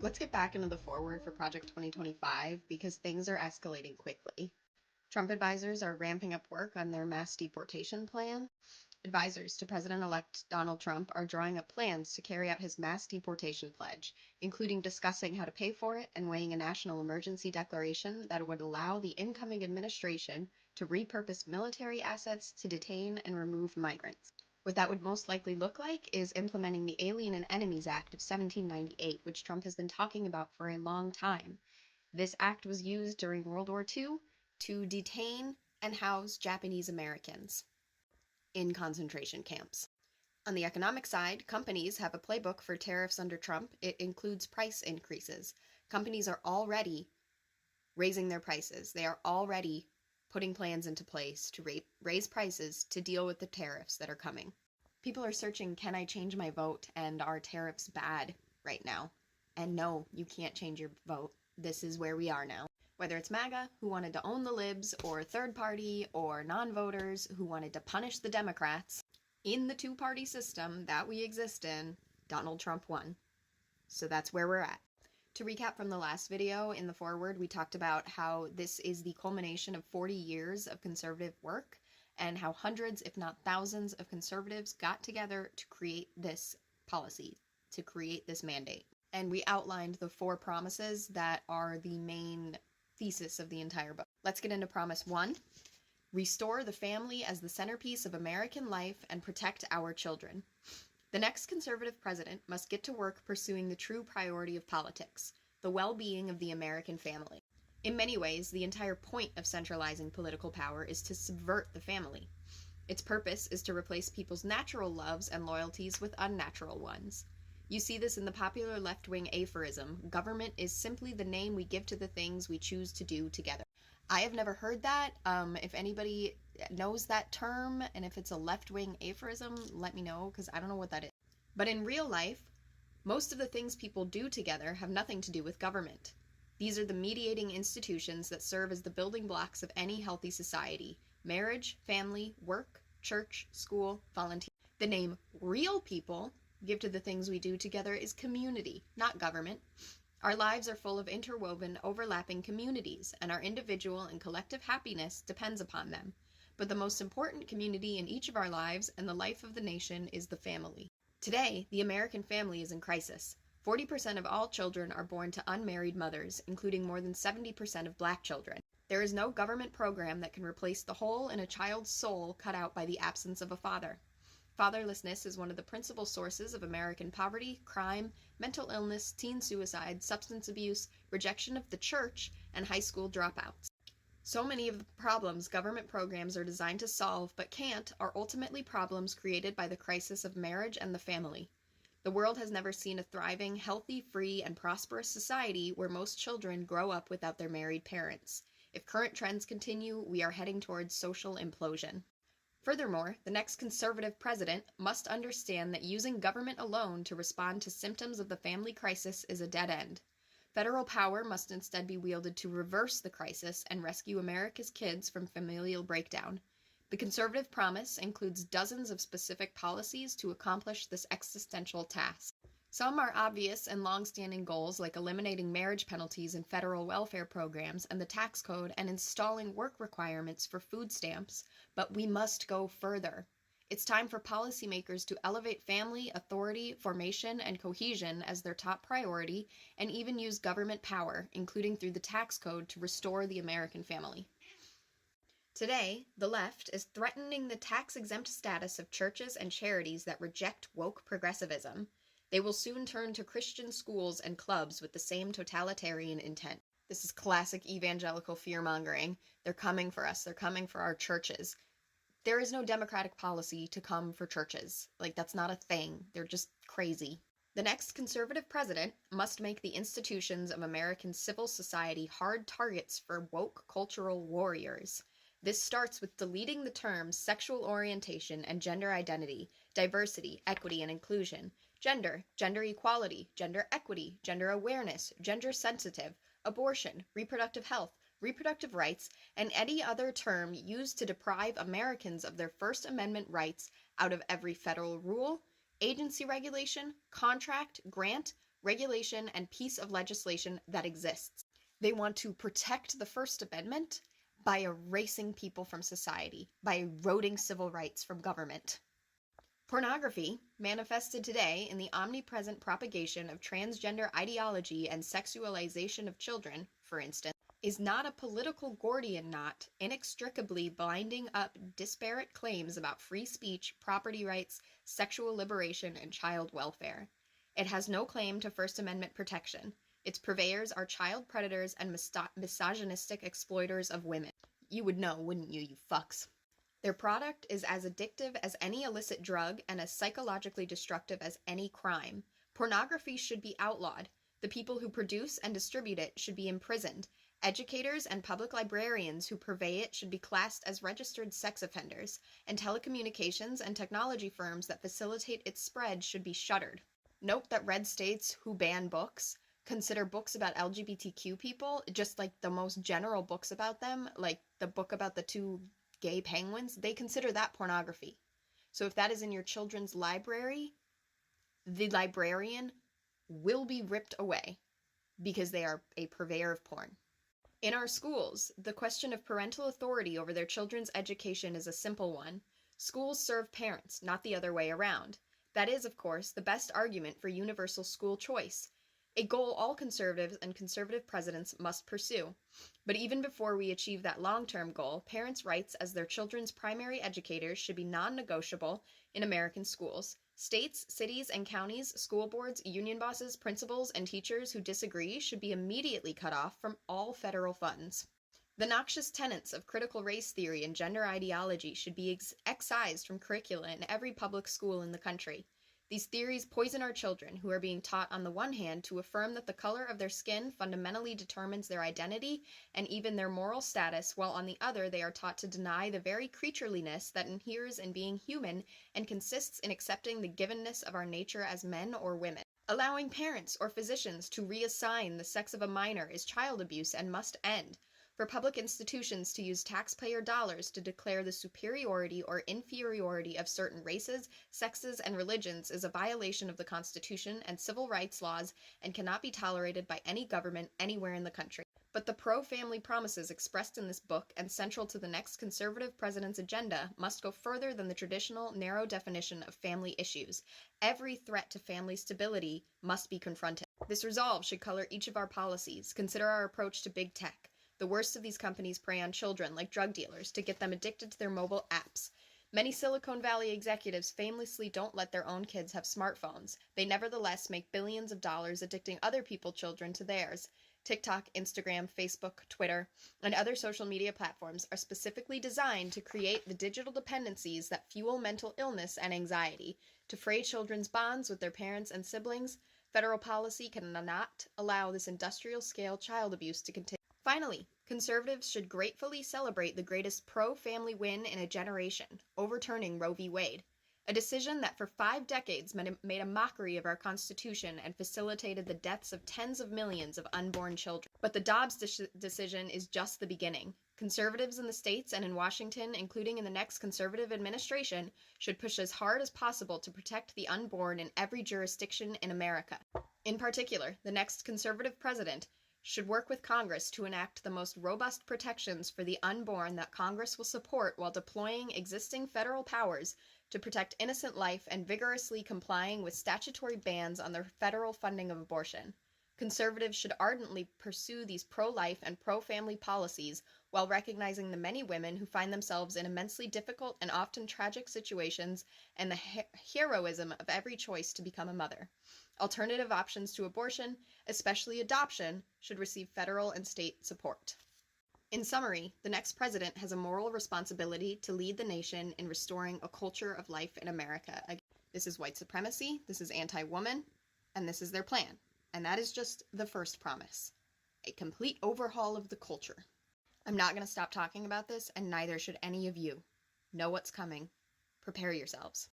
Let's get back into the forward for Project 2025 because things are escalating quickly. Trump advisors are ramping up work on their mass deportation plan. Advisors to President-elect Donald Trump are drawing up plans to carry out his mass deportation pledge, including discussing how to pay for it and weighing a national emergency declaration that would allow the incoming administration to repurpose military assets to detain and remove migrants. What that would most likely look like is implementing the Alien and Enemies Act of 1798, which Trump has been talking about for a long time. This act was used during World War II to detain and house Japanese Americans in concentration camps. On the economic side, companies have a playbook for tariffs under Trump. It includes price increases. Companies are already raising their prices. They are already putting plans into place to raise prices to deal with the tariffs that are coming. People are searching, can I change my vote, and are tariffs bad right now? And no, you can't change your vote. This is where we are now. Whether it's MAGA, who wanted to own the libs, or third party, or non-voters who wanted to punish the Democrats, in the two-party system that we exist in, Donald Trump won. So that's where we're at. To recap from the last video, in the foreword, we talked about how this is the culmination of 40 years of conservative work and how hundreds, if not thousands, of conservatives got together to create this policy, to create this mandate. And we outlined the 4 promises that are the main thesis of the entire book. Let's get into promise 1. Restore the family as the centerpiece of American life and protect our children. The next conservative president must get to work pursuing the true priority of politics, the well-being of the American family. In many ways, the entire point of centralizing political power is to subvert the family. Its purpose is to replace people's natural loves and loyalties with unnatural ones. You see this in the popular left-wing aphorism, government is simply the name we give to the things we choose to do together. I have never heard that. If anybody knows that term, and if it's a left-wing aphorism, let me know, because I don't know what that is. But in real life, most of the things people do together have nothing to do with government. These are the mediating institutions that serve as the building blocks of any healthy society: marriage, family, work, church, school, volunteer. The name real people give to the things we do together is community, not government. Our lives are full of interwoven, overlapping communities, and our individual and collective happiness depends upon them. But the most important community in each of our lives and the life of the nation is the family. Today, the American family is in crisis. 40% of all children are born to unmarried mothers, including more than 70% of Black children. There is no government program that can replace the hole in a child's soul cut out by the absence of a father. Fatherlessness is one of the principal sources of American poverty, crime, mental illness, teen suicide, substance abuse, rejection of the church, and high school dropouts. So many of the problems government programs are designed to solve but can't are ultimately problems created by the crisis of marriage and the family. The world has never seen a thriving, healthy, free, and prosperous society where most children grow up without their married parents. If current trends continue, we are heading towards social implosion. Furthermore, the next conservative president must understand that using government alone to respond to symptoms of the family crisis is a dead end. Federal power must instead be wielded to reverse the crisis and rescue America's kids from familial breakdown. The conservative promise includes dozens of specific policies to accomplish this existential task. Some are obvious and long-standing goals, like eliminating marriage penalties in federal welfare programs and the tax code and installing work requirements for food stamps, but we must go further. It's time for policymakers to elevate family, authority, formation, and cohesion as their top priority, and even use government power, including through the tax code, to restore the American family. Today, the left is threatening the tax-exempt status of churches and charities that reject woke progressivism. They will soon turn to Christian schools and clubs with the same totalitarian intent. This is classic evangelical fear-mongering. They're coming for us. They're coming for our churches. There is no democratic policy to come for churches. That's not a thing. They're just crazy. The next conservative president must make the institutions of American civil society hard targets for woke cultural warriors. This starts with deleting the terms sexual orientation and gender identity, diversity, equity, and inclusion, gender, gender equality, gender equity, gender awareness, gender sensitive, abortion, reproductive health, reproductive rights, and any other term used to deprive Americans of their First Amendment rights out of every federal rule, agency regulation, contract, grant, regulation, and piece of legislation that exists. They want to protect the First Amendment by erasing people from society, by eroding civil rights from government. Pornography, manifested today in the omnipresent propagation of transgender ideology and sexualization of children, for instance, is not a political Gordian knot inextricably binding up disparate claims about free speech, property rights, sexual liberation, and child welfare. It has no claim to First Amendment protection. Its purveyors are child predators and misogynistic exploiters of women. You would know, wouldn't you, you fucks? Their product is as addictive as any illicit drug and as psychologically destructive as any crime. Pornography should be outlawed. The people who produce and distribute it should be imprisoned. Educators and public librarians who purvey it should be classed as registered sex offenders, and telecommunications and technology firms that facilitate its spread should be shuttered. Note that red states who ban books consider books about LGBTQ people just like the most general books about them, like the book about the two gay penguins. They consider that pornography. So if that is in your children's library, the librarian will be ripped away because they are a purveyor of porn. In our schools, the question of parental authority over their children's education is a simple one. Schools serve parents, not the other way around. That is, of course, the best argument for universal school choice, a goal all conservatives and conservative presidents must pursue. But even before we achieve that long-term goal, parents' rights as their children's primary educators should be non-negotiable in American schools. States, cities, and counties, school boards, union bosses, principals, and teachers who disagree should be immediately cut off from all federal funds. The noxious tenets of critical race theory and gender ideology should be excised from curricula in every public school in the country. These theories poison our children, who are being taught on the one hand to affirm that the color of their skin fundamentally determines their identity and even their moral status, while on the other they are taught to deny the very creatureliness that inheres in being human and consists in accepting the givenness of our nature as men or women. Allowing parents or physicians to reassign the sex of a minor is child abuse and must end. For public institutions to use taxpayer dollars to declare the superiority or inferiority of certain races, sexes, and religions is a violation of the Constitution and civil rights laws and cannot be tolerated by any government anywhere in the country. But the pro-family promises expressed in this book and central to the next conservative president's agenda must go further than the traditional narrow definition of family issues. Every threat to family stability must be confronted. This resolve should color each of our policies. Consider our approach to big tech. The worst of these companies prey on children, like drug dealers, to get them addicted to their mobile apps. Many Silicon Valley executives famously don't let their own kids have smartphones. They nevertheless make billions of dollars addicting other people's children to theirs. TikTok, Instagram, Facebook, Twitter, and other social media platforms are specifically designed to create the digital dependencies that fuel mental illness and anxiety. To fray children's bonds with their parents and siblings, federal policy cannot allow this industrial-scale child abuse to continue. Finally, conservatives should gratefully celebrate the greatest pro-family win in a generation, overturning Roe v. Wade, a decision that for 5 decades made a mockery of our Constitution and facilitated the deaths of tens of millions of unborn children. But the Dobbs decision is just the beginning. Conservatives in the states and in Washington, including in the next conservative administration, should push as hard as possible to protect the unborn in every jurisdiction in America. In particular, the next conservative president should work with Congress to enact the most robust protections for the unborn that Congress will support while deploying existing federal powers to protect innocent life and vigorously complying with statutory bans on the federal funding of abortion. Conservatives should ardently pursue these pro-life and pro-family policies while recognizing the many women who find themselves in immensely difficult and often tragic situations and the heroism of every choice to become a mother. Alternative options to abortion, especially adoption, should receive federal and state support. In summary, the next president has a moral responsibility to lead the nation in restoring a culture of life in America. This is white supremacy, this is anti-woman, and this is their plan. And that is just the first promise. A complete overhaul of the culture. I'm not going to stop talking about this, and neither should any of you. Know what's coming. Prepare yourselves.